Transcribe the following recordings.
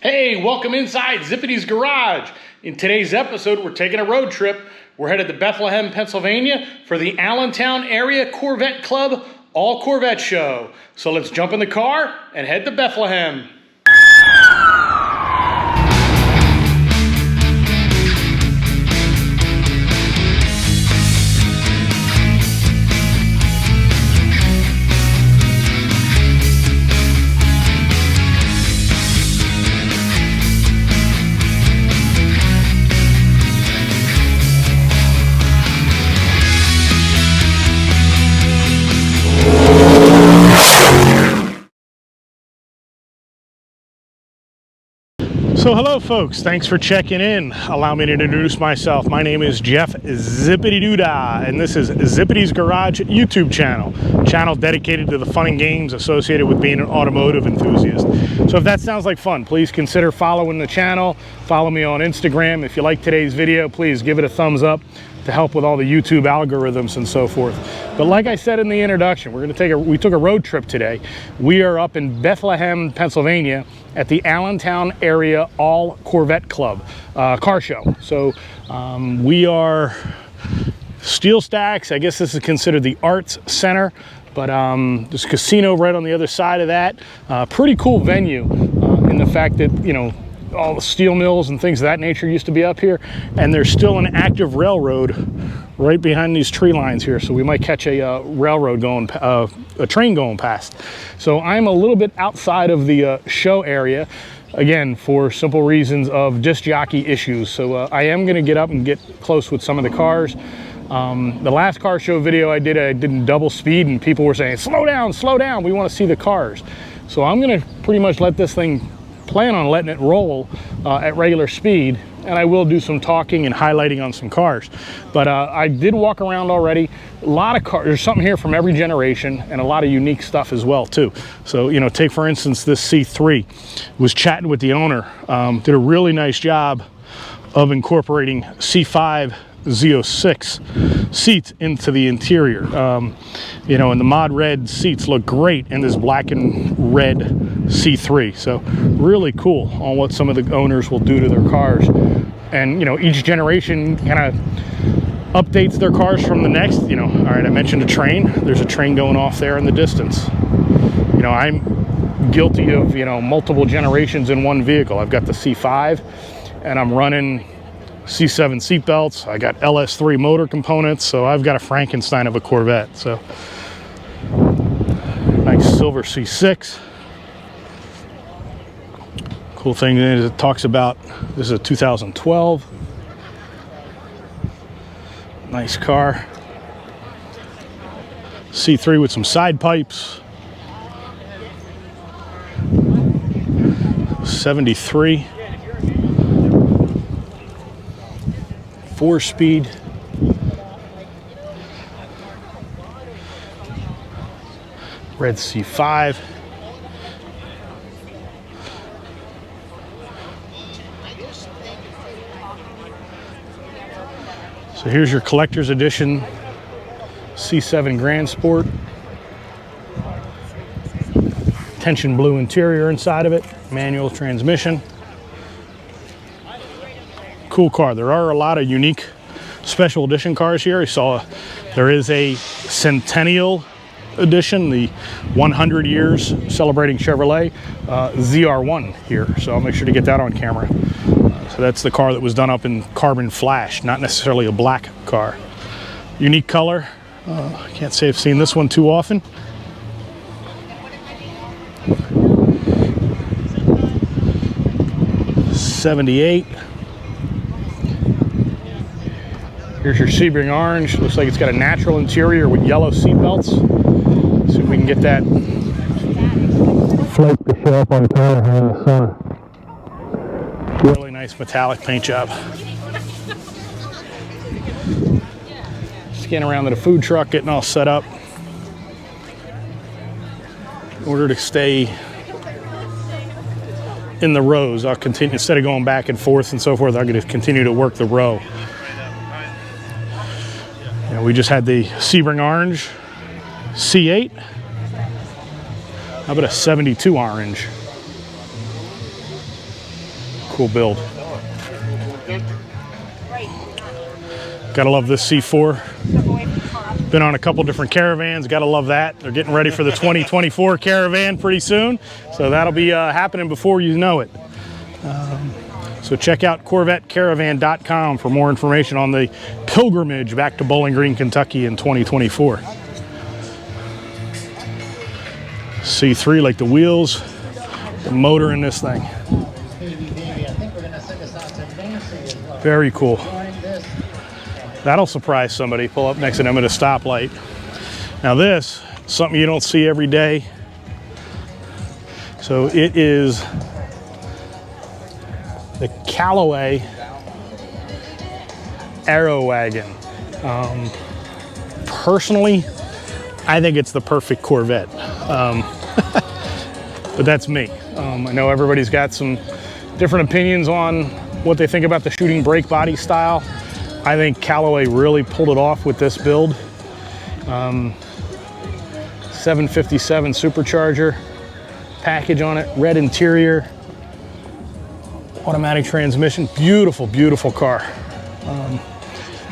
Hey, welcome inside Zippity's Garage. In today's episode, we're taking a road trip. We're headed to Bethleham, Pennsylvania for the Allentown Area Corvette Club All Corvette Show. So let's jump in the car and head to Bethleham. So hello folks, thanks for checking in. Allow me to introduce myself. My name is Jeff Zippity Doodah, and this is Zippity's Garage YouTube channel dedicated to the fun and games associated with being an automotive enthusiast. So if that sounds like fun, please consider following the channel. Follow me on Instagram. If you like today's video, please give it a thumbs up to help with all the YouTube algorithms and so forth. But like I said in the introduction, we took a road trip today. We are up in Bethleham, Pennsylvania at the Allentown Area All Corvette Club car show. So we are Steel Stacks. I guess this is considered the Arts Center, but there's a casino right on the other side of that. Pretty cool venue in the fact that, you know, all the steel mills and things of that nature used to be up here, and there's still an active railroad right behind these tree lines here, so we might catch a railroad going, a train going past. So I'm a little bit outside of the show area, again, for simple reasons of disc jockey issues. So I am going to get up and get close with some of the cars. The last car show video I did in double speed, and people were saying, slow down, we want to see the cars. So I'm going to pretty much let this thing plan on letting it roll at regular speed, and I will do some talking and highlighting on some cars. But I did walk around already. A lot of cars, there's something here from every generation, and a lot of unique stuff as well too. So, you know, take for instance this C3. Was chatting with the owner, did a really nice job of incorporating C5 Z06 seats into the interior. You know, and the mod red seats look great in this black and red C3. So really cool on what some of the owners will do to their cars. And, you know, each generation kind of updates their cars from the next. You know, all right, I mentioned a train. There's a train going off there in the distance. You know, I'm guilty of, you know, multiple generations in one vehicle. I've got the C5, and I'm running C7 seat belts. I got LS3 motor components, so I've got a Frankenstein of a Corvette. So nice silver C6. Cool thing is it talks about this is a 2012. Nice car. C3 with some side pipes. 73. 4-speed. Red C5. So here's your collector's edition C7 Grand Sport. Tension blue interior inside of it. Manual transmission. Cool car. There are a lot of unique special edition cars here. I saw there is a Centennial edition, the 100 years celebrating Chevrolet ZR1 here. So I'll make sure to get that on camera. So that's the car that was done up in carbon flash, not necessarily a black car. Unique color. I can't say I've seen this one too often. '78. Here's your Sebring Orange. Looks like it's got a natural interior with yellow seat belts. See if we can get that flake to show up on camera here in the sun. Really nice metallic paint job. Scanning around to the food truck, getting all set up. In order to stay in the rows, I'll continue, instead of going back and forth and so forth, I'm going to continue to work the row. You know, we just had the Sebring Orange C8. How about a 72 orange? cool build. Gotta love this C4. Been on a couple different caravans, gotta love that. They're getting ready for the 2024 caravan pretty soon, so that'll be happening before you know it. So check out CorvetteCaravan.com for more information on the pilgrimage back to Bowling Green, Kentucky in 2024. C3, like the wheels, the motor in this thing. Very cool. That'll surprise somebody. Pull up next to them at a stoplight. Now this, something you don't see every day. So it is the Callaway Aero Wagon. Personally, I think it's the perfect Corvette. But that's me. I know everybody's got some different opinions on what they think about the shooting brake body style. I think Callaway really pulled it off with this build. 757 supercharger package on it, red interior, automatic transmission, beautiful, beautiful car.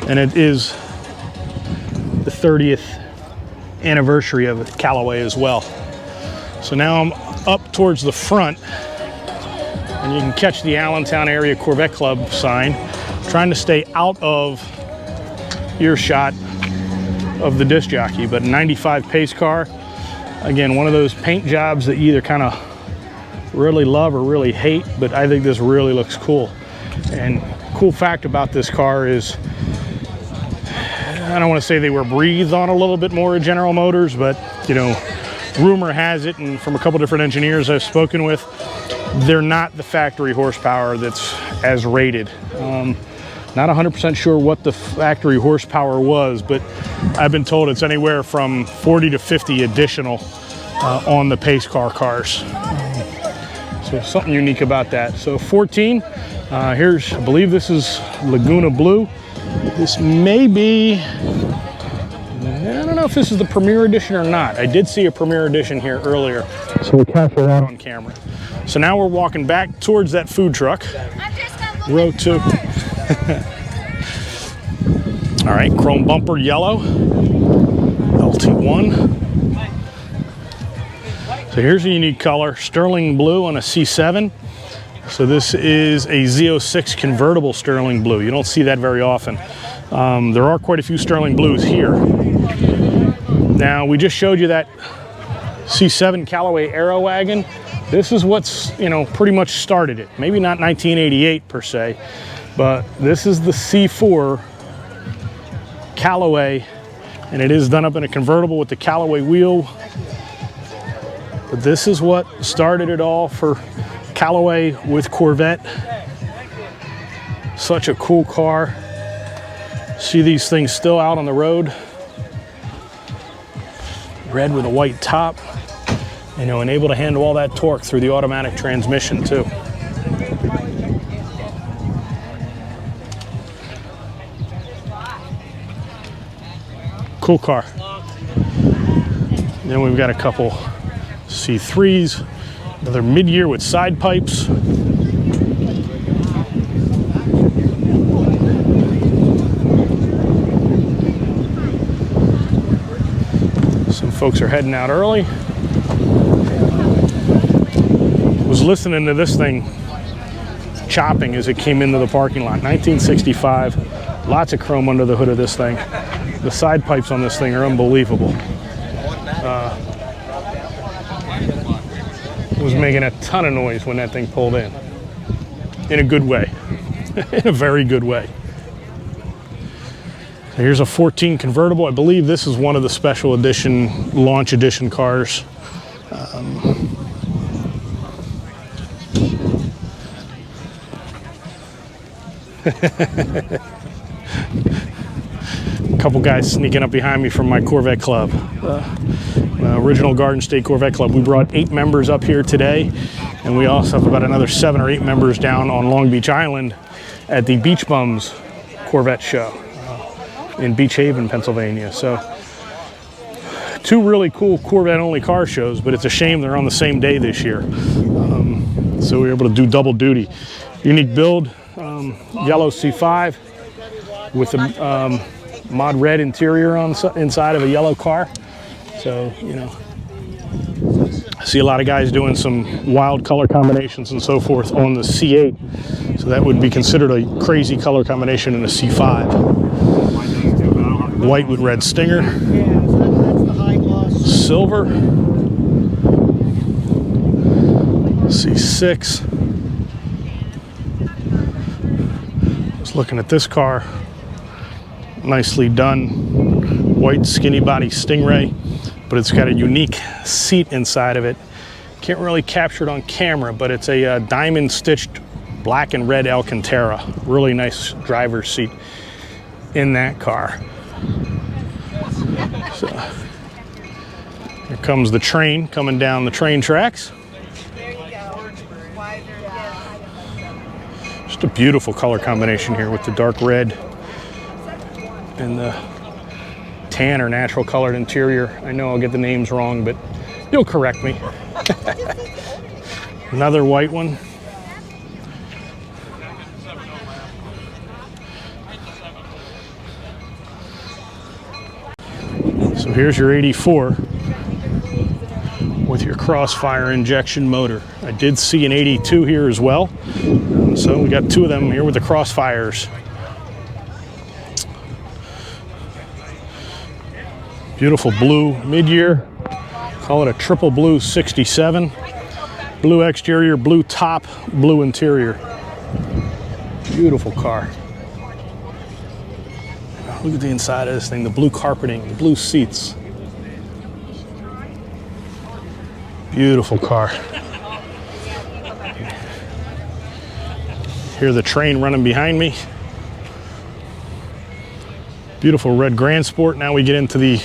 And it is the 30th anniversary of Callaway as well. So now I'm up towards the front, and you can catch the Allentown Area Corvette Club sign. Trying to stay out of earshot of the disc jockey, but 95 pace car. Again, one of those paint jobs that you either kind of really love or really hate, but I think this really looks cool. And cool fact about this car is, I don't want to say they were breathed on a little bit more at General Motors, but you know, rumor has it, and from a couple different engineers I've spoken with, they're not the factory horsepower that's as rated. Not 100% sure what the factory horsepower was, but I've been told it's anywhere from 40 to 50 additional on the pace car cars. So something unique about that. So 14, here's, I believe this is Laguna Blue. This may be, I don't know if this is the Premier Edition or not. I did see a Premier Edition here earlier, so we'll capture that on camera. So now we're walking back towards that food truck. Row 2. All right, chrome bumper yellow, LT1. So here's a unique color, sterling blue on a C7. So this is a Z06 convertible sterling blue. You don't see that very often. There are quite a few sterling blues here. Now, we just showed you that C7 Callaway Aero Wagon. This is what's, you know, pretty much started it. Maybe not 1988 per se, but this is the C4 Callaway, and it is done up in a convertible with the Callaway wheel. But this is what started it all for Callaway with Corvette. Such a cool car. See these things still out on the road. Red with a white top. You know, and able to handle all that torque through the automatic transmission too. Cool car. Then we've got a couple C3s, another mid-year with side pipes. Some folks are heading out early. Was listening to this thing chopping as it came into the parking lot. 1965, lots of chrome under the hood of this thing. The side pipes on this thing are unbelievable. Was making a ton of noise when that thing pulled in a good way. In a very good way. So here's a 14 convertible. I believe this is one of the special edition, launch edition cars. A couple guys sneaking up behind me from my Corvette Club. Original Garden State Corvette Club. We brought 8 members up here today, and we also have about another 7 or 8 members down on Long Beach Island at the Beach Bums Corvette show in Beach Haven, Pennsylvania. So 2 really cool Corvette only car shows, but it's a shame they're on the same day this year. So we were able to do double duty. Unique build, yellow C5 with a mod red interior on inside of a yellow car. So, you know, I see a lot of guys doing some wild color combinations and so forth on the C8. So that would be considered a crazy color combination in a C5. White with red stinger. Silver. C6. Just looking at this car. Nicely done. White skinny body Stingray, but it's got a unique seat inside of it. Can't really capture it on camera, but it's a diamond stitched black and red Alcantara. Really nice driver's seat in that car. So here comes the train coming down the train tracks. Just a beautiful color combination here with the dark red and the tan or natural colored interior. I know I'll get the names wrong, but you'll correct me. Another white one. So here's your 84 with your Crossfire injection motor. I did see an 82 here as well. So we got two of them here with the Crossfires. Beautiful blue mid-year. Call it a triple blue 67. Blue exterior, blue top, blue interior. Beautiful car. Look at the inside of this thing, the blue carpeting, the blue seats. Beautiful car. Hear the train running behind me. Beautiful red Grand Sport. Now we get into the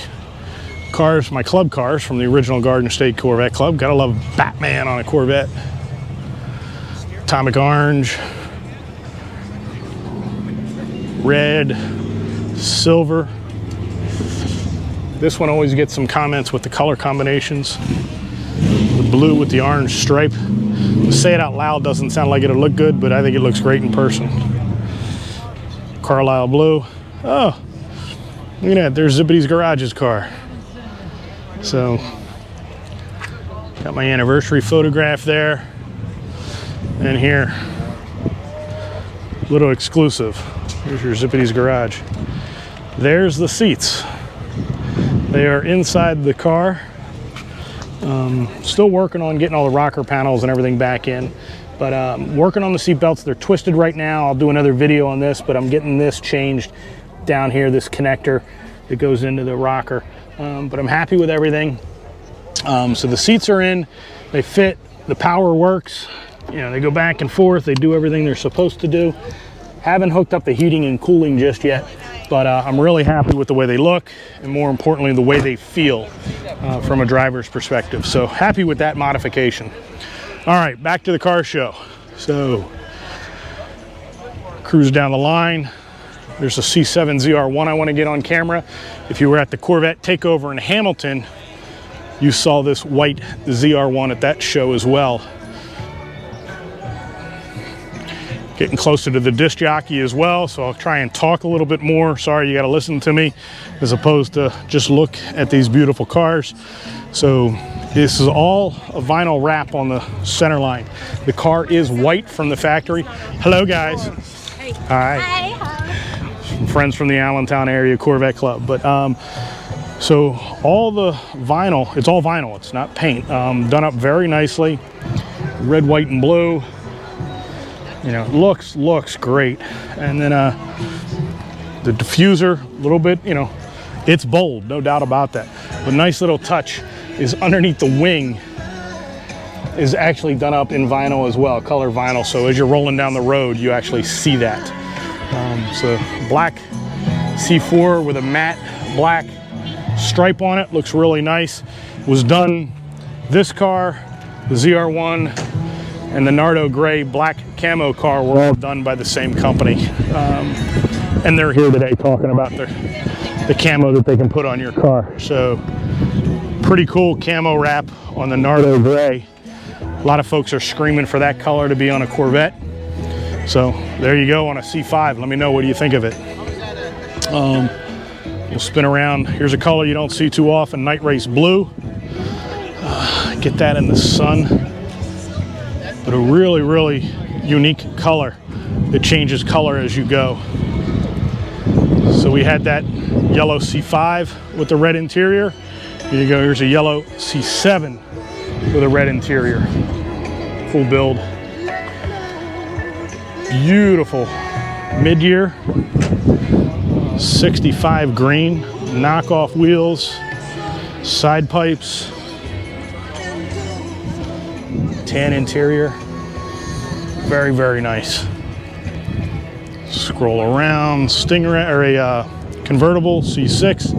cars, my club cars from the original Garden State Corvette Club. Gotta love Batman on a Corvette. Atomic orange, red, silver. This one always gets some comments with the color combinations. The blue with the orange stripe. To say it out loud doesn't sound like it'll look good, but I think it looks great in person. Carlisle blue. Oh, look at that, there's Zippity's Garage's car. So, got my anniversary photograph there. And here, little exclusive. Here's your Zippity's Garage. There's the seats. They are inside the car. Still working on getting all the rocker panels and everything back in. But working on the seat belts. They're twisted right now. I'll do another video on this, but I'm getting this changed down here, this connector that goes into the rocker. But I'm happy with everything. So the seats are in, they fit, the power works. You know, they go back and forth, they do everything they're supposed to do. Haven't hooked up the heating and cooling just yet, but I'm really happy with the way they look, and more importantly, the way they feel from a driver's perspective. So happy with that modification. All right, back to the car show. So, cruise down the line. There's a C7 ZR1 I want to get on camera. If you were at the Corvette Takeover in Hamilton, you saw this white ZR1 at that show as well. Getting closer to the disc jockey as well, so I'll try and talk a little bit more. Sorry, you got to listen to me as opposed to just look at these beautiful cars. So this is all a vinyl wrap on the center line. The car is white from the factory. Hello, guys. Hey. Hi. Hi. Friends from the Allentown Area Corvette Club. But so all the vinyl, it's all vinyl, it's not paint. Done up very nicely. Red, white, and blue. You know, looks great. And then the diffuser, a little bit, you know, it's bold, no doubt about that. But nice little touch is underneath the wing is actually done up in vinyl as well, color vinyl. So as you're rolling down the road, you actually see that. So black C4 with a matte black stripe on it, looks really nice. Was done, this car, the ZR1, and the Nardo gray black camo car were all done by the same company. And they're here today talking about the camo that they can put on your car. So pretty cool camo wrap on the Nardo gray. A lot of folks are screaming for that color to be on a Corvette. So there you go on a C5. Let me know, what do you think of it? We'll spin around. Here's a color you don't see too often, night race blue. Get that in the sun. But a really, really unique color. It changes color as you go. So we had that yellow C5 with the red interior. Here you go, here's a yellow C7 with a red interior. Full build. Beautiful mid-year. 65 green, knockoff wheels, side pipes, tan interior. Very, very nice. Scroll around, Stingray, or a convertible C6.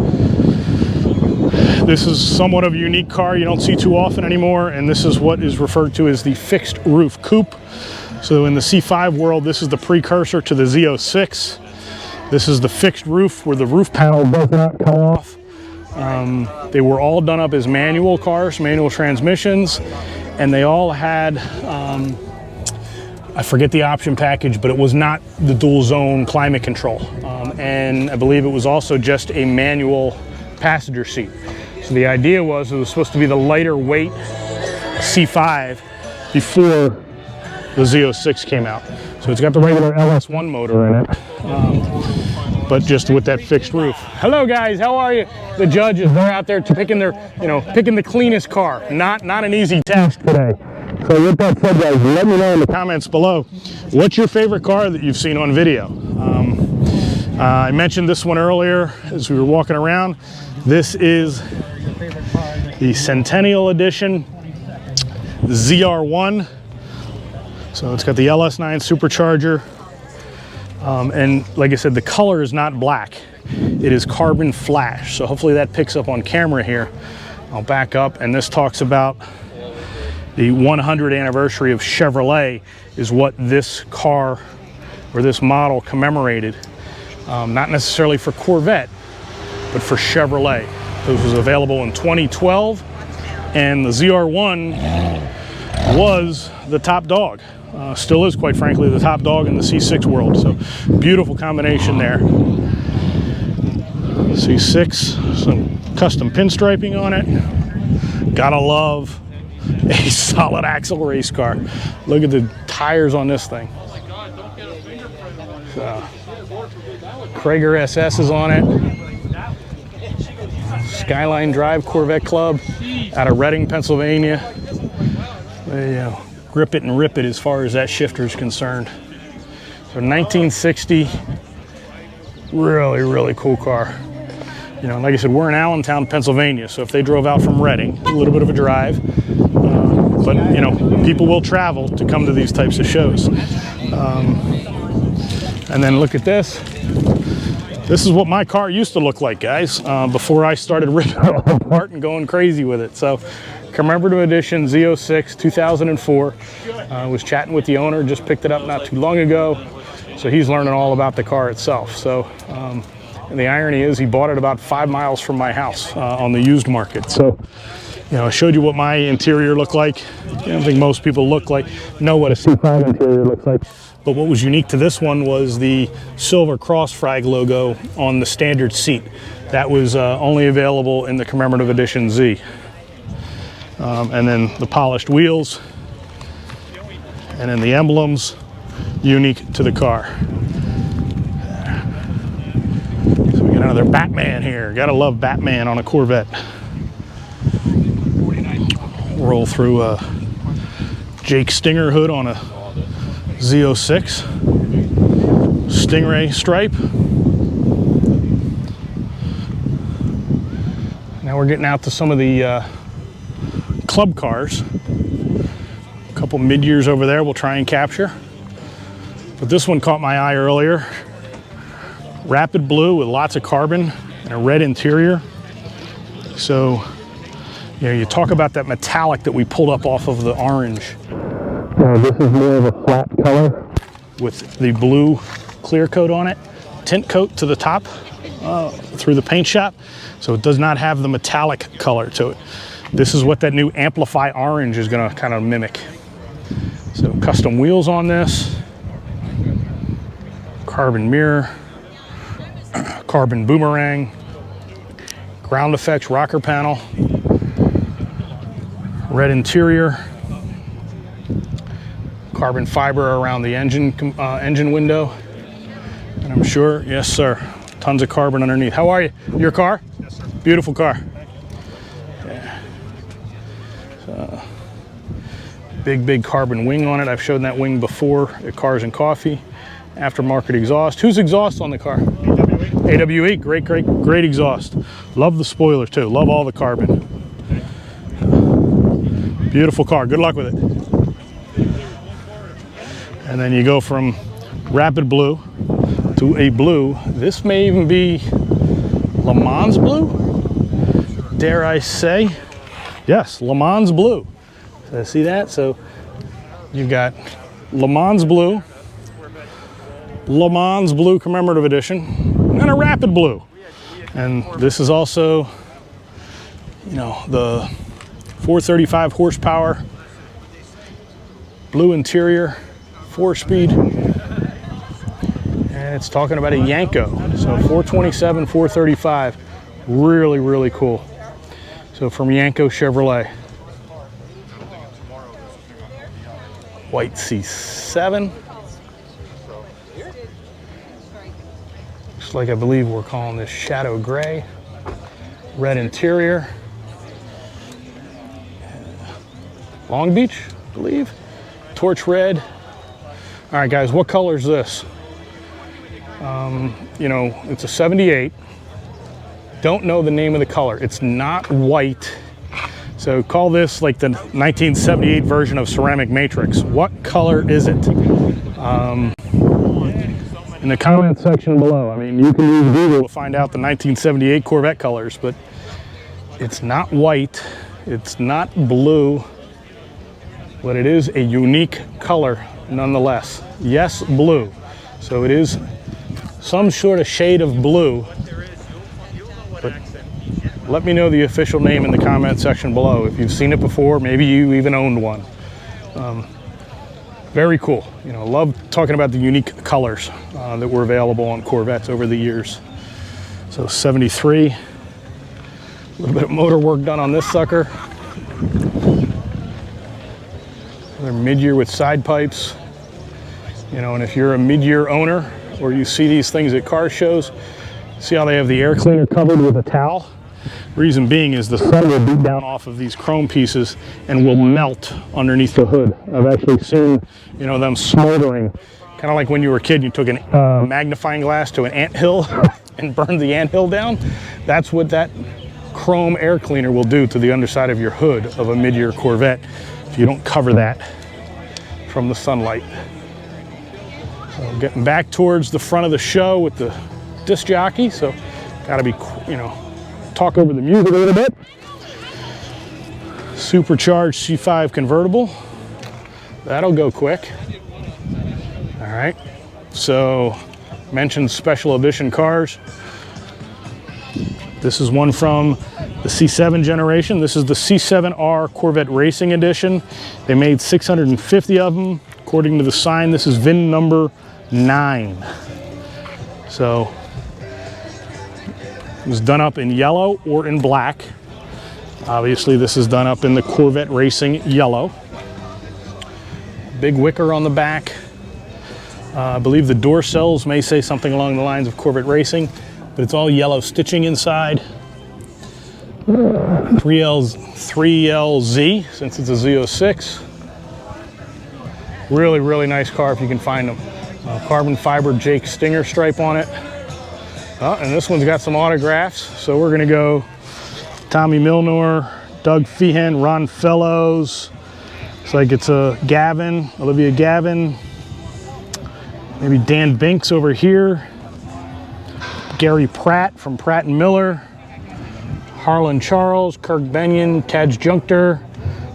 This is somewhat of a unique car you don't see too often anymore, and this is what is referred to as the fixed roof coupe. So in the C5 world, this is the precursor to the Z06. This is the fixed roof where the roof panel does not come off. They were all done up as manual cars, manual transmissions, and they all had, I forget the option package, but it was not the dual zone climate control. And I believe it was also just a manual passenger seat. So the idea was it was supposed to be the lighter weight C5 before the Z06 came out. So it's got the regular LS1 motor in it, but just with that fixed roof. Hello guys, how are you? The judges, they're out there picking their, picking the cleanest car. Not an easy task today. So with that said, guys, let me know in the comments below, what's your favorite car that you've seen on video? I mentioned this one earlier as we were walking around. This is the Centennial Edition ZR1. So it's got the LS9 supercharger. And like I said, the color is not black. It is carbon flash. So hopefully that picks up on camera here. I'll back up, and this talks about the 100th anniversary of Chevrolet is what this car or this model commemorated. Not necessarily for Corvette, but for Chevrolet. This was available in 2012, and the ZR1 was the top dog. Still is, quite frankly, the top dog in the C6 world. So beautiful combination there. C6, some custom pinstriping on it. Gotta love a solid axle race car. Look at the tires on this thing. Krager SS is on it. Skyline Drive Corvette Club out of Reading, Pennsylvania. Grip it and rip it as far as that shifter is concerned. So 1960, really, really cool car. Like I said, we're in Allentown, Pennsylvania, so if they drove out from Reading, a little bit of a drive, but people will travel to come to these types of shows. And then look at this. This is what my car used to look like, guys, before I started ripping it all apart and going crazy with it. So commemorative edition Z06 2004. I was chatting with the owner, just picked it up not too long ago, so he's learning all about the car itself. So and the irony is he bought it about 5 miles from my house on the used market. So I showed you what my interior looked like. I don't think most people know what a C5 interior looks like. But what was unique to this one was the silver cross frag logo on the standard seat. That was only available in the commemorative edition Z. And then the polished wheels, and then the emblems unique to the car. So we got another Batman here. Gotta love Batman on a Corvette. Roll through a Jake Stinger hood on a Z06. Stingray stripe. Now we're getting out to some of the club cars. A couple mid-years over there we'll try and capture. But this one caught my eye earlier. Rapid blue with lots of carbon and a red interior. So, you talk about that metallic that we pulled up off of the orange. This is more of a flat color with the blue clear coat on it. Tint coat to the top through the paint shop. So it does not have the metallic color to it. This is what that new Amplify orange is going to kind of mimic. So custom wheels on this. Carbon mirror, carbon boomerang, ground effects rocker panel, red interior, carbon fiber around the engine window, and I'm sure, yes sir, tons of carbon underneath. How are you? Your car? Yes, sir. Beautiful car. Yeah. So, big carbon wing on it. I've shown that wing before at Cars and Coffee. Aftermarket exhaust. Whose exhaust on the car? AWE. AWE. Great exhaust. Love the spoiler too. Love all the carbon. Beautiful car. Good luck with it. And then you go from rapid blue to a blue. This may even be Le Mans blue, dare I say. Yes, Le Mans blue. So see that? So you've got Le Mans blue, Le Mans blue commemorative edition, and a rapid blue. And this is also, you know, the 435 horsepower, blue interior, 4-speed, and it's talking about a Yanko. So 427, 435, really cool. So from Yanko Chevrolet. White C7. Looks like I believe we're calling this shadow gray. Red interior. Long Beach, I believe. Torch red. All right, guys, what color is this? You know, it's a 78. Don't know the name of the color. It's not white. So call this like the 1978 version of ceramic matrix. What color is it? In the comment section below. I mean, you can use Google to find out the 1978 Corvette colors, but it's not white. It's not blue, but it is a unique color nonetheless. Yes, blue. So it is some sort of shade of blue. But let me know the official name in the comment section below. If you've seen it before, maybe you even owned one. Very cool. You know, love talking about the unique colors that were available on Corvettes over the years. So 73, a little bit of motor work done on this sucker. Another mid-year with side pipes. You know, and if you're a mid-year owner or you see these things at car shows, see how they have the air cleaner covered with a towel? Reason being is the sun will beat down off of these chrome pieces and will melt underneath the hood. I've actually seen, you know, them smoldering, kind of like when you were a kid, you took a magnifying glass to an anthill and burned the anthill down. That's what that chrome air cleaner will do to the underside of your hood of a mid-year Corvette if you don't cover that from the sunlight. So getting back towards the front of the show with the disc jockey, so gotta be, you know, talk over the music a little bit. Supercharged C5 convertible. That'll go quick. All right. So, mentioned special edition cars. This is one from the C7 generation. This is the C7R Corvette Racing Edition. They made 650 of them. According to the sign, this is VIN number 9. So, it was done up in yellow or in black. Obviously, this is done up in the Corvette Racing yellow. Big wicker on the back. I believe the door cells may say something along the lines of Corvette Racing, but it's all yellow stitching inside. 3LZ, since it's a Z06. Really nice car if you can find them. Carbon fiber Jake Stinger stripe on it. And this one's got some autographs, so we're gonna go Tommy Milnor, Doug Feehan, Ron Fellows. It's like it's a Gavin, Olivia Gavin, maybe Dan Binks over here, Gary Pratt from Pratt & Miller, Harlan Charles, Kirk Benyon, Taj Junkter.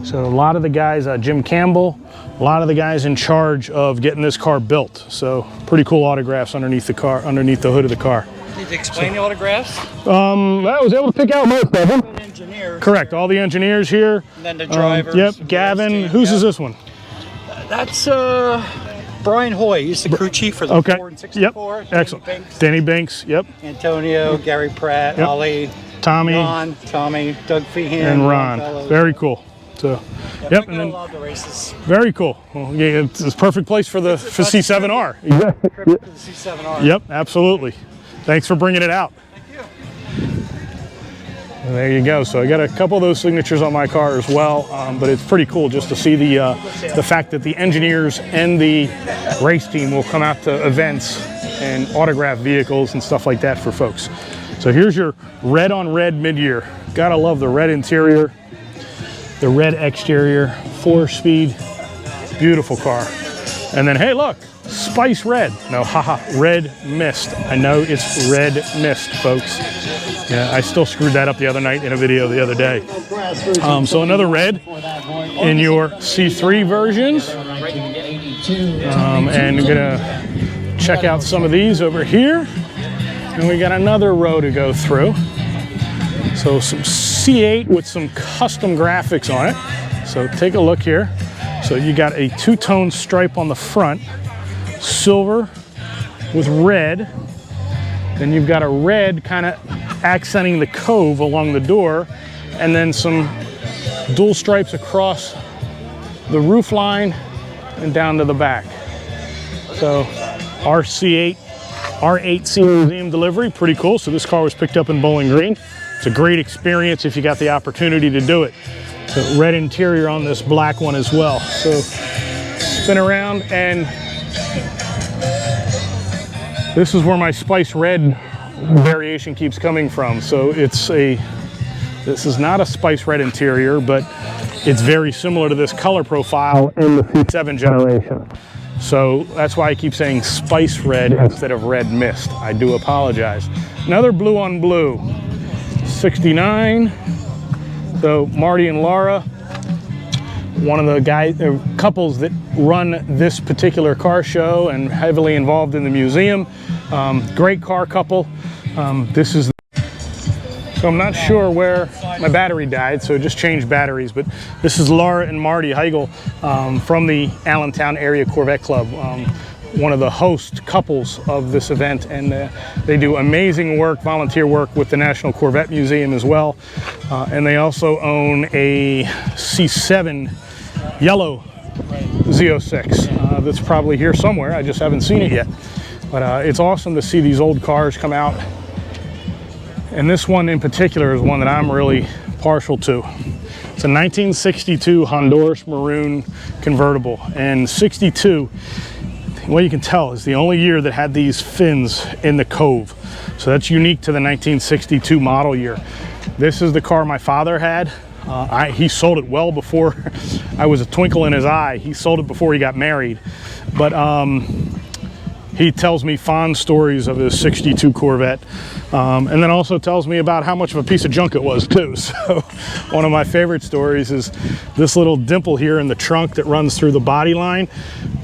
So a lot of the guys, Jim Campbell, a lot of the guys in charge of getting this car built. So pretty cool autographs underneath the car, underneath the hood of the car. Did you explain the autographs? I was able to pick out most of them. Engineers. Correct, all the engineers here. And then the drivers. Yep, Gavin. Whose is this one? That's Brian Hoy, he's the crew chief for the Okay. Ford 64. Yep. Excellent. Danny Binks. Yep. Antonio, Gary Pratt, Yep. Ollie, Tommy. Ron, Tommy, Doug Feehan, And Ron. Fellows. Very cool. So, Yeah, yep. I And then, love the races. very cool. Well, yeah, it's a perfect place for the for C7R. Trip to the C7R. Yep. Absolutely. Thanks for bringing it out. And there you go. So I got a couple of those signatures on my car as well, but it's pretty cool just to see the fact that the engineers and the race team will come out to events and autograph vehicles and stuff like that for folks. So here's your red on red mid-year. Gotta love the red interior, the red exterior, 4-speed, beautiful car. And then hey, look, Spice Red. No, haha, Red Mist. I know it's Red Mist, folks. Yeah, I still screwed that up the other night in a video the other day. So another red in your C3 versions. And I'm gonna check out some of these over here. And we got another row to go through. So some C8 with some custom graphics on it. So take a look here. So you got a two-tone stripe on the front, silver with red. Then you've got a red kind of accenting the cove along the door, and then some dual stripes across the roof line and down to the back. So R8C museum delivery, pretty cool. So this car was picked up in Bowling Green. It's a great experience if you got the opportunity to do it. So red interior on this black one as well. So spin around, and this is where my Spice Red variation keeps coming from. So this is not a Spice Red interior, but it's very similar to this color profile in the C7 generation. So that's why I keep saying Spice Red instead of Red Mist. I do apologize. Another blue on blue, 69. So Marty and Laura, one of the couples that run this particular car show and heavily involved in the museum. Great car couple. So I'm not sure where my battery died, so just changed batteries, but this is Laura and Marty Heigl from the Allentown Area Corvette Club, one of the host couples of this event, and they do amazing work, volunteer work with the National Corvette Museum as well, and they also own a C7 yellow Z06 that's probably here somewhere. I just haven't seen it yet, but it's awesome to see these old cars come out. And this one in particular is one that I'm really partial to. It's a 1962 Honduras Maroon convertible. And 62, what you can tell, is the only year that had these fins in the cove. So that's unique to the 1962 model year. This is the car my father had. He sold it well before I was a twinkle in his eye. He sold it before he got married. But he tells me fond stories of his 62 Corvette, and then also tells me about how much of a piece of junk it was too. So one of my favorite stories is this little dimple here in the trunk that runs through the body line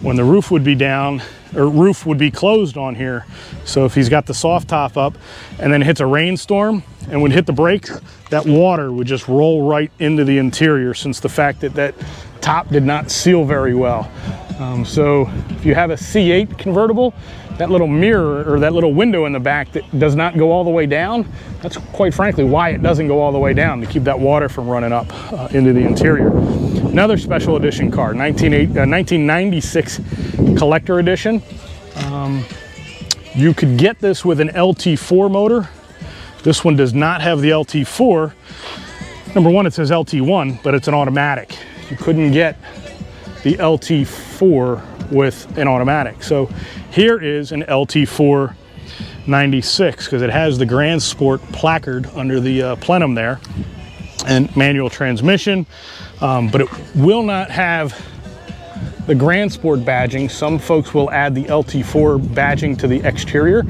when the roof would be down, or roof would be closed on here. So if he's got the soft top up and then hits a rainstorm and would hit the brakes, that water would just roll right into the interior, since the fact that that top did not seal very well. So if you have a C8 convertible, that little mirror or that little window in the back that does not go all the way down, that's quite frankly why it doesn't go all the way down, to keep that water from running up into the interior. Another special edition car, 1996 collector edition. You could get this with an LT4 motor. This one does not have the LT4. Number one, it says LT1, but it's an automatic. You couldn't get the LT4 with an automatic. So here is an LT4 96, because it has the Grand Sport placard under the plenum there, and manual transmission, but it will not have the Grand Sport badging. Some folks will add the LT4 badging to the exterior.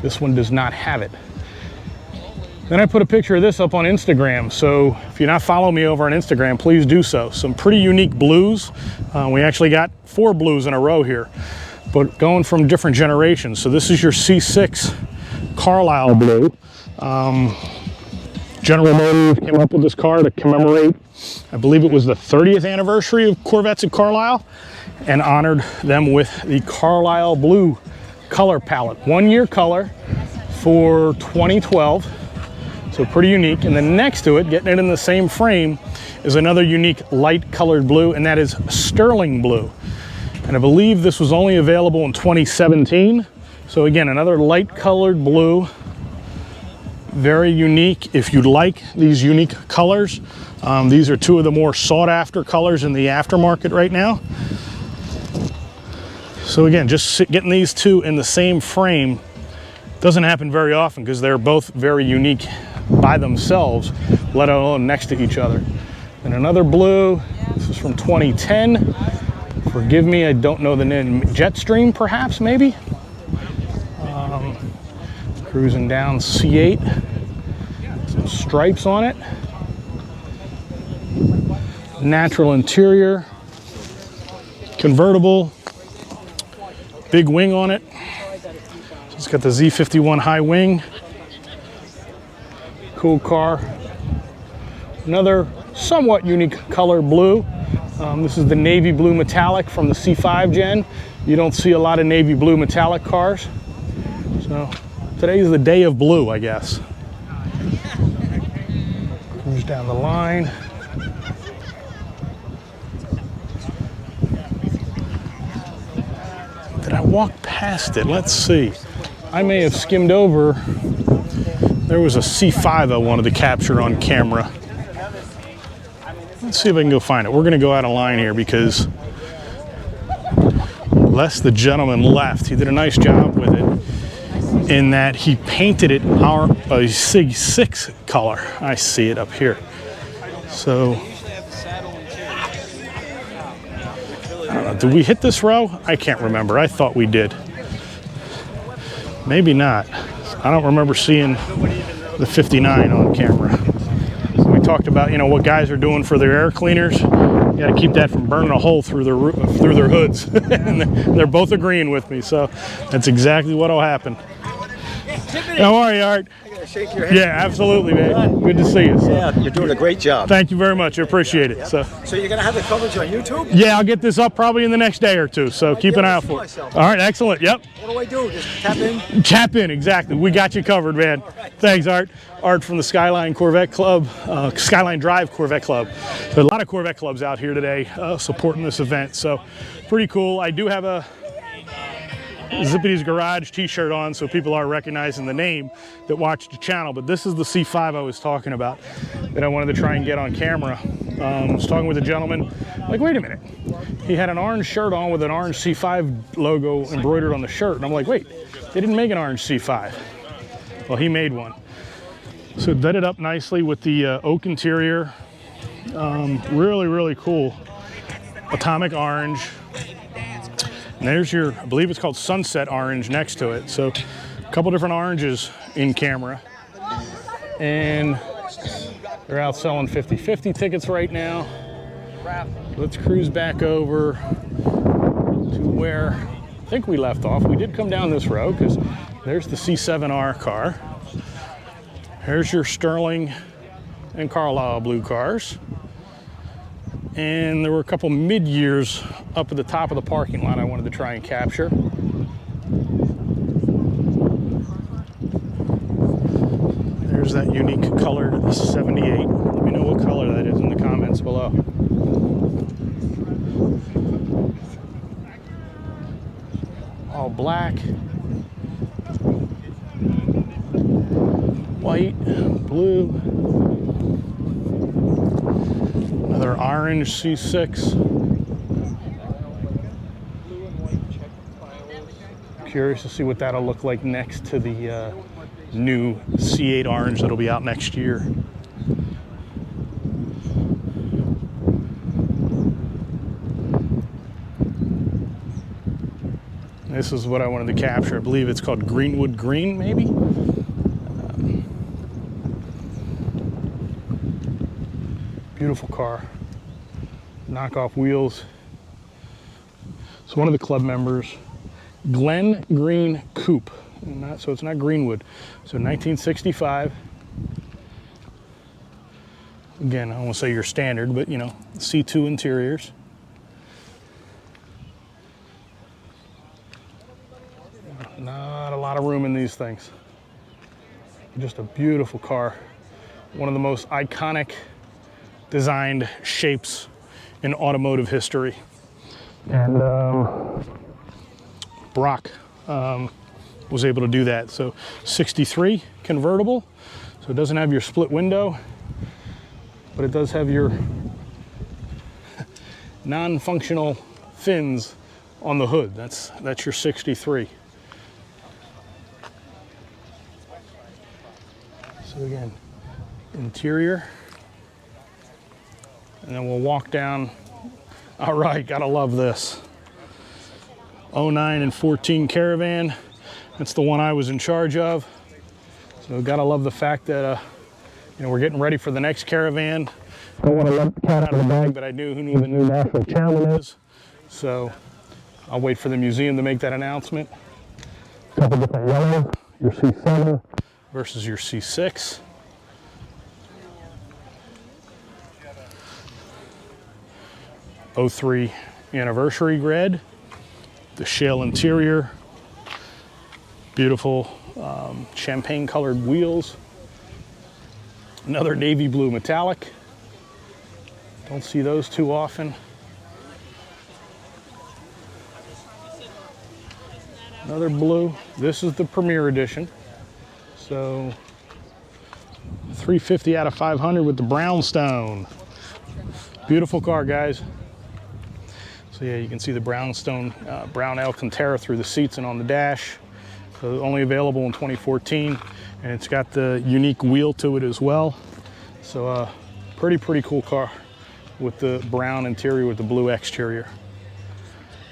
This one does not have it. Then I put a picture of this up on Instagram, so if you're not following me over on Instagram, please do so. Some pretty unique blues. We actually got 4 blues in a row here, but going from different generations. So this is your C6 Carlisle blue. General Motors came up with this car to commemorate, I believe it was the 30th anniversary of Corvettes at Carlisle. and honored them with the Carlisle Blue color palette. 1 year color for 2012. So pretty unique. And then next to it, getting it in the same frame, is another unique light colored blue, and that is sterling blue. And I believe this was only available in 2017. So again, another light colored blue. Very unique. If you like these unique colors, these are two of the more sought after colors in the aftermarket right now. So again, just getting these two in the same frame doesn't happen very often because they're both very unique by themselves, let alone next to each other. And another blue, this is from 2010. Forgive me, I don't know the name. Jetstream, perhaps, maybe? Cruising down C8. Some stripes on it. Natural interior. Convertible. Big wing on it. So it's got the Z51 high wing. Cool car. Another somewhat unique color blue. This is the navy blue metallic from the C5 gen. You don't see a lot of navy blue metallic cars. So today's the day of blue, I guess. Cruise down the line. Did I walk past it? Let's see. I may have skimmed over. There was a C5 I wanted to capture on camera. Let's see if I can go find it. We're going to go out of line here because unless the gentleman left, he did a nice job with it in that he painted it a Sig 6 color. I see it up here. So, I don't know, did we hit this row? I can't remember. I thought we did. Maybe not. I don't remember seeing the 59 on camera. We talked about, you know, what guys are doing for their air cleaners. You got to keep that from burning a hole through their hoods. And they're both agreeing with me, so that's exactly what'll happen. How are you, Art? I gotta shake your hand. Yeah, absolutely, man. Good to see you. So. Yeah, you're doing a great job. Thank you very much. I appreciate it. So you're gonna have the coverage on YouTube? yeah, I'll get this up probably in the next day or two. So keep an eye out for it. All right, excellent. Yep. What do I do? Just tap in? Tap in, exactly. We got you covered, man. Right. Thanks, Art. Art from the Skyline Corvette Club, Skyline Drive Corvette Club. There are a lot of Corvette clubs out here today supporting this event, so pretty cool. I do have a Zippity's Garage t-shirt on, so people are recognizing the name that watch the channel, but this is the C5 I was talking about that I wanted to try and get on camera. I was talking with a gentleman, like, wait a minute. He had an orange shirt on with an orange C5 logo embroidered on the shirt, and I'm like, wait, they didn't make an orange C5. Well, he made one. So it it up nicely with the oak interior. Really, really cool. Atomic orange. And there's your, I believe it's called Sunset Orange next to it. So a couple different oranges in camera. And they're out selling 50/50 tickets right now. Let's cruise back over to where I think we left off. We did come down this road because there's the C7R car. Here's your Sterling and Carlisle blue cars. And there were a couple mid-years up at the top of the parking lot I wanted to try and capture. There's that unique colored 78. Let me know what color that is in the comments below. All black, white, blue. Another orange C6. Curious to see what that'll look like next to the new C8 orange that'll be out next year. This is what I wanted to capture. I believe it's called Greenwood Green, maybe? Beautiful car. Knockoff wheels. So one of the club members, Glen Green Coupe. So it's not Greenwood. So 1965. Again, I won't say your standard, but you know, C2 interiors. Not a lot of room in these things. Just a beautiful car. One of the most iconic designed shapes in automotive history. And Brock was able to do that. So 63 convertible. So it doesn't have your split window, but it does have your non-functional fins on the hood. That's your 63. So again, interior, and then we'll walk down. All right, gotta love this. 09 and 14 Caravan. That's the one I was in charge of. So gotta love the fact that you know, we're getting ready for the next Caravan. Don't want to let the cat out of the bag, but I knew who knew the new national chairman is. So I'll wait for the museum to make that announcement. A couple different yellows. Your C7 versus your C6. '03 anniversary red. The shale interior. Beautiful champagne colored wheels. Another navy blue metallic. Don't see those too often. Another blue. This is the Premier Edition. So 350 out of 500 with the brownstone. Beautiful car, guys. So yeah, you can see the brownstone, brown Alcantara through the seats and on the dash. So only available in 2014, and it's got the unique wheel to it as well. So pretty cool car with the brown interior with the blue exterior.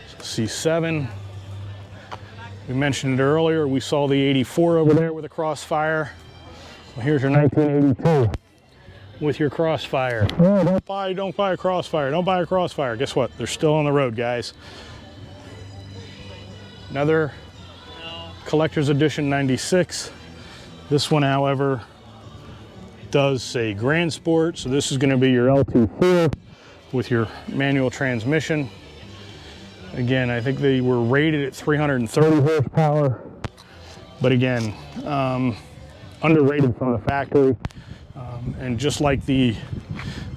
So C7. We mentioned it earlier. We saw the 84 over there with a Crossfire. Well, here's your 1982 with your Crossfire. Oh, don't buy a Crossfire. Don't buy a Crossfire. Guess what? They're still on the road, guys. Another Collector's Edition 96. This one, however, does say Grand Sport. So this is going to be your L24 with your manual transmission. Again, I think they were rated at 330 horsepower, but again, underrated from the factory. And just like the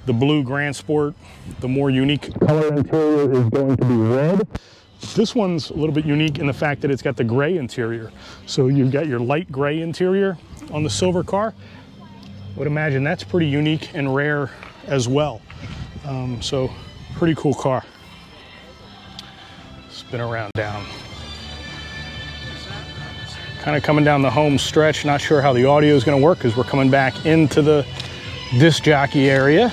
blue Grand Sport, the more unique color interior is going to be red. This one's a little bit unique in the fact that it's got the gray interior. So you've got your light gray interior on the silver car. Would imagine that's pretty unique and rare as well. So pretty cool car. Spin around down. Kind of coming down the home stretch. Not sure how the audio is going to work because we're coming back into the disc jockey area.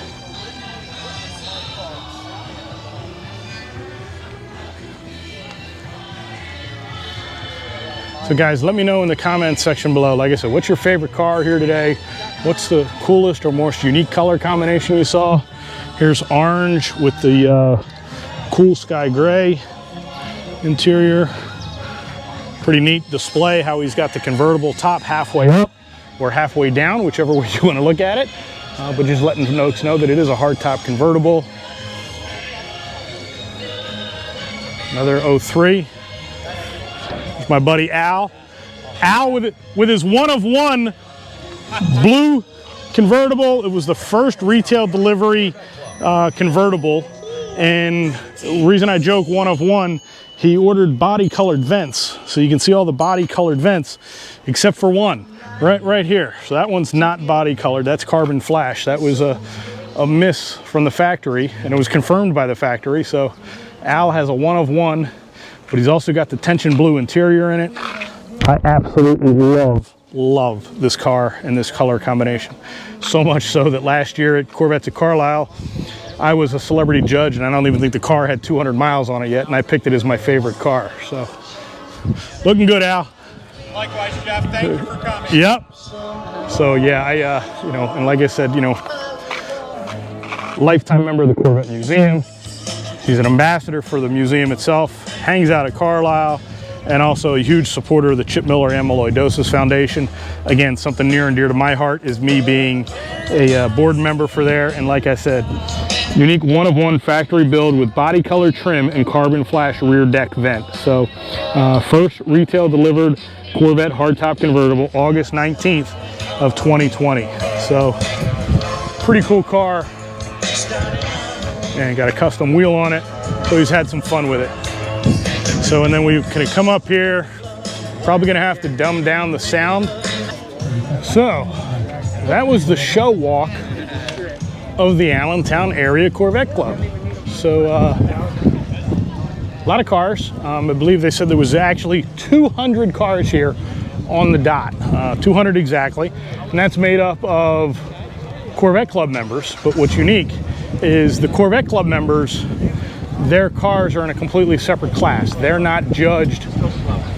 So guys, let me know in the comments section below. Like I said, what's your favorite car here today? What's the coolest or most unique color combination you saw? Here's orange with the cool sky gray interior. Pretty neat display how he's got the convertible top halfway up or halfway down, whichever way you want to look at it. But just letting folks know that it is a hardtop convertible. Another 03. There's my buddy Al. Al with his one-of-one blue convertible. It was the first retail delivery convertible. And the reason I joke one-of-one, he ordered body-colored vents. So you can see all the body-colored vents, except for one, right here. So that one's not body-colored, that's carbon flash. That was a miss from the factory, and it was confirmed by the factory. So Al has a one-of-one, but he's also got the tension blue interior in it. I absolutely love this car and this color combination. So much so that last year at Corvettes at Carlisle, I was a celebrity judge, and I don't even think the car had 200 miles on it yet, and I picked it as my favorite car. So, looking good, Al. Likewise, Jeff. Thank you for coming. Yep. So yeah, you know, and like I said, you know, lifetime member of the Corvette Museum. He's an ambassador for the museum itself. Hangs out at Carlisle, and also a huge supporter of the Chip Miller Amyloidosis Foundation. Again, something near and dear to my heart is me being a board member for there. And like I said, Unique one-of-one factory build with body color trim and carbon flash rear deck vent. So first retail delivered Corvette hardtop convertible August 19th of 2020. So pretty cool car, and got a custom wheel on it, so he's had some fun with it. So, and then we can come up here, probably gonna have to dumb down the sound. So that was the show walk of the Allentown Area Corvette Club. So a lot of cars. I believe they said there was actually 200 cars here on the dot, 200 exactly, and that's made up of Corvette Club members. But what's unique is the Corvette Club members, their cars are in a completely separate class. They're not judged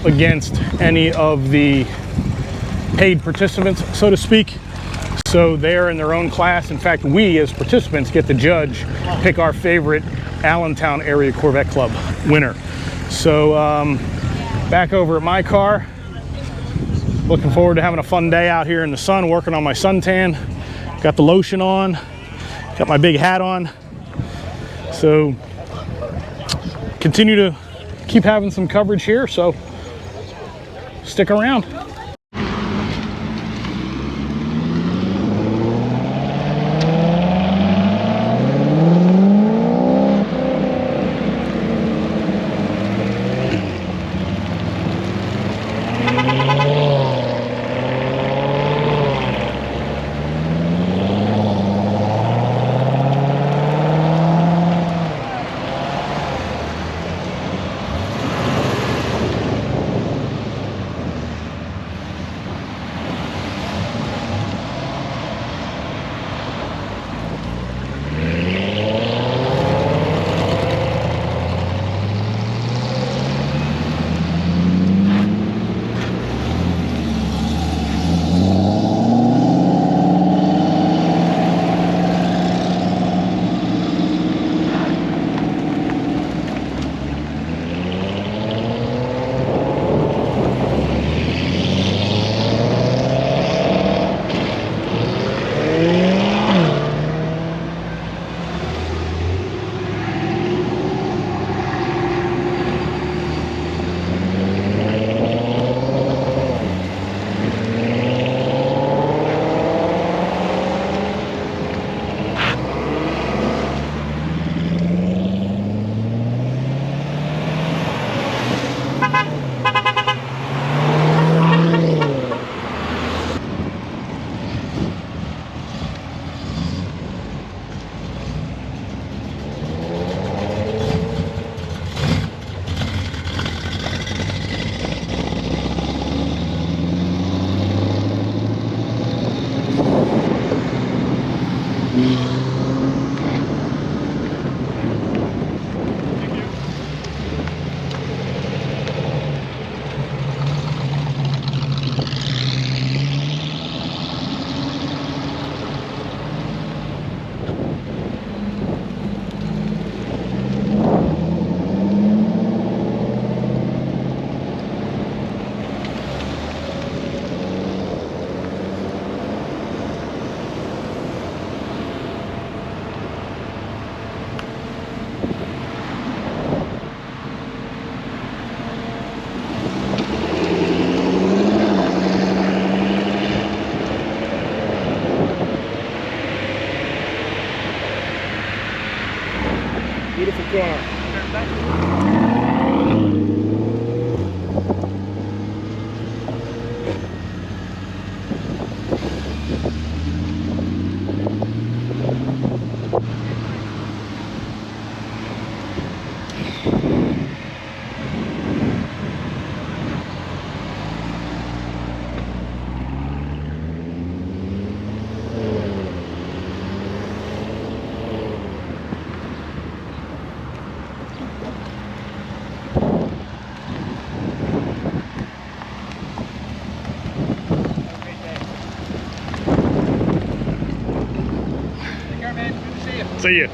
against any of the paid participants, so to speak. So they're in their own class. In fact, we as participants get to judge, pick our favorite Allentown Area Corvette Club winner. So back over at my car, looking forward to having a fun day out here in the sun, working on my suntan. Got the lotion on, got my big hat on. So continue to keep having some coverage here, so stick around. Beautiful car. See you.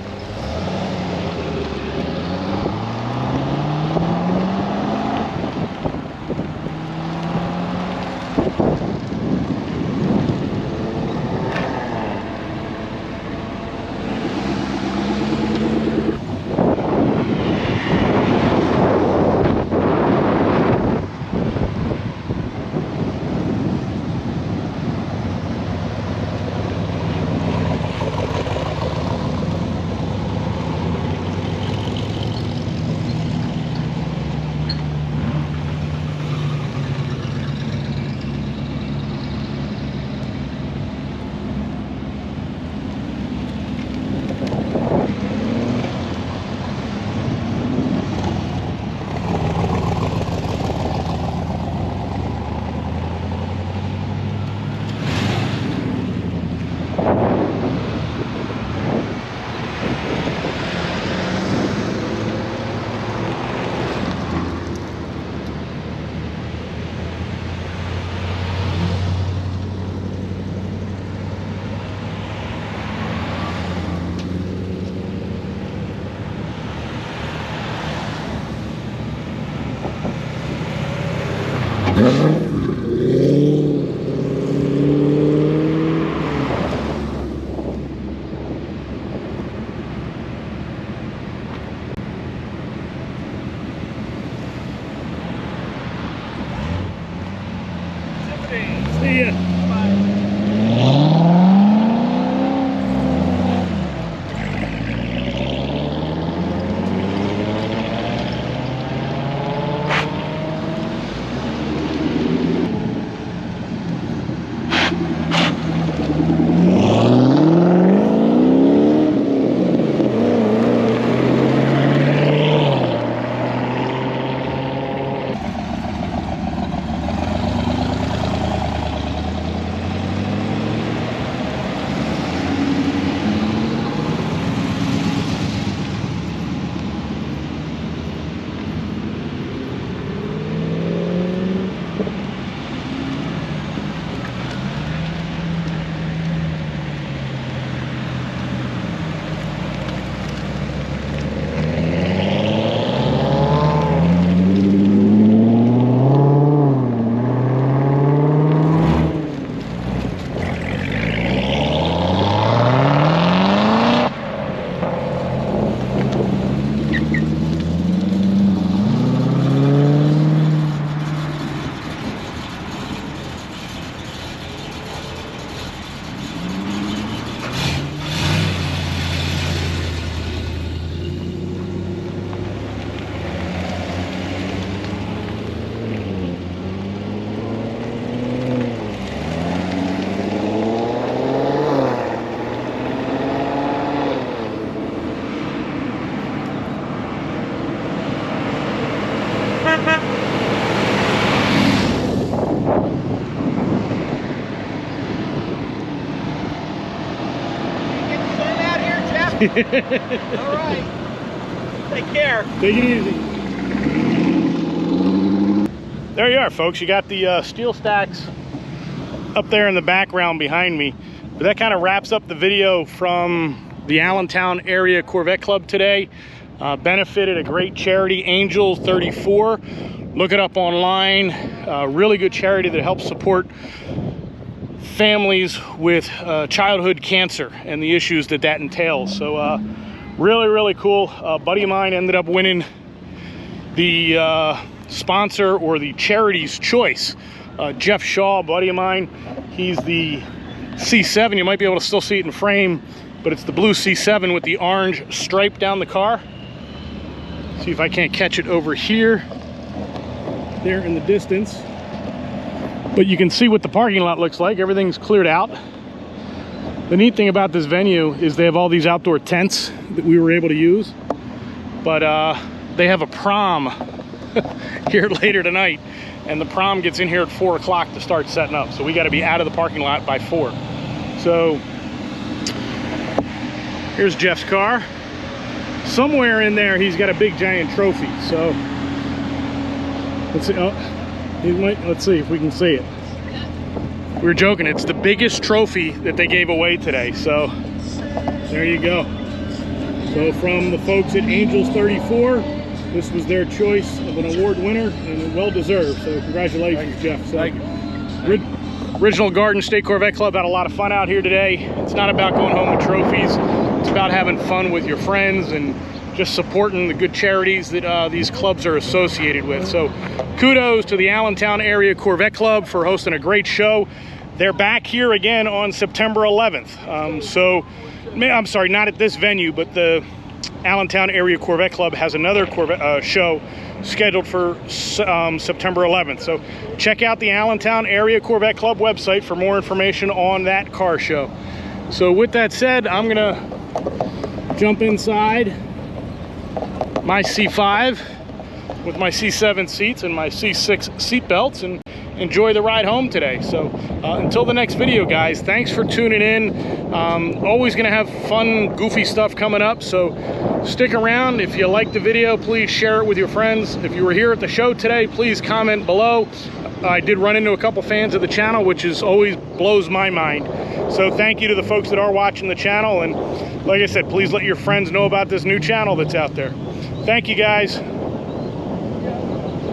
See ya. All right. Take care. Take it easy. There you are, folks. You got the steel stacks up there in the background behind me. But that kind of wraps up the video from the Allentown Area Corvette Club today. Benefited a great charity, Angel 34. Look it up online. Really good charity that helps support families with childhood cancer and the issues that entails. So really cool. A buddy of mine ended up winning the sponsor or the charity's choice. Jeff Shaw, a buddy of mine, he's the C7. You might be able to still see it in frame, but it's the blue C7 with the orange stripe down the car. See if I can't catch it over here, there in the distance. But you can see what the parking lot looks like. Everything's cleared out. The neat thing about this venue is they have all these outdoor tents that we were able to use. But they have a prom here later tonight. And the prom gets in here at 4 o'clock to start setting up. So we got to be out of the parking lot by 4. So here's Jeff's car. Somewhere in there, he's got a big giant trophy. So let's see. Oh, let's see if we can see it. We were joking, it's the biggest trophy that they gave away today. So there you go. So from the folks at Angels 34, this was their choice of an award winner, and well deserved. So congratulations, Jeff. So, Thank you. Original Garden State Corvette Club had a lot of fun out here today. It's not about going home with trophies. It's about having fun with your friends and just supporting the good charities that these clubs are associated with. So kudos to the Allentown Area Corvette Club for hosting a great show. They're back here again on September 11th. I'm sorry, not at this venue, but the Allentown Area Corvette Club has another Corvette show scheduled for September 11th. So check out the Allentown Area Corvette Club website for more information on that car show. So with that said, I'm gonna jump inside my C5 with my C7 seats and my C6 seat belts and enjoy the ride home today. So until the next video, guys, thanks for tuning in. Always gonna have fun, goofy stuff coming up, so stick around. If you liked the video, please share it with your friends. If you were here at the show today, please comment below. I did run into a couple fans of the channel, which is always blows my mind. So thank you to the folks that are watching the channel, and like I said, please let your friends know about this new channel that's out there. Thank you, guys.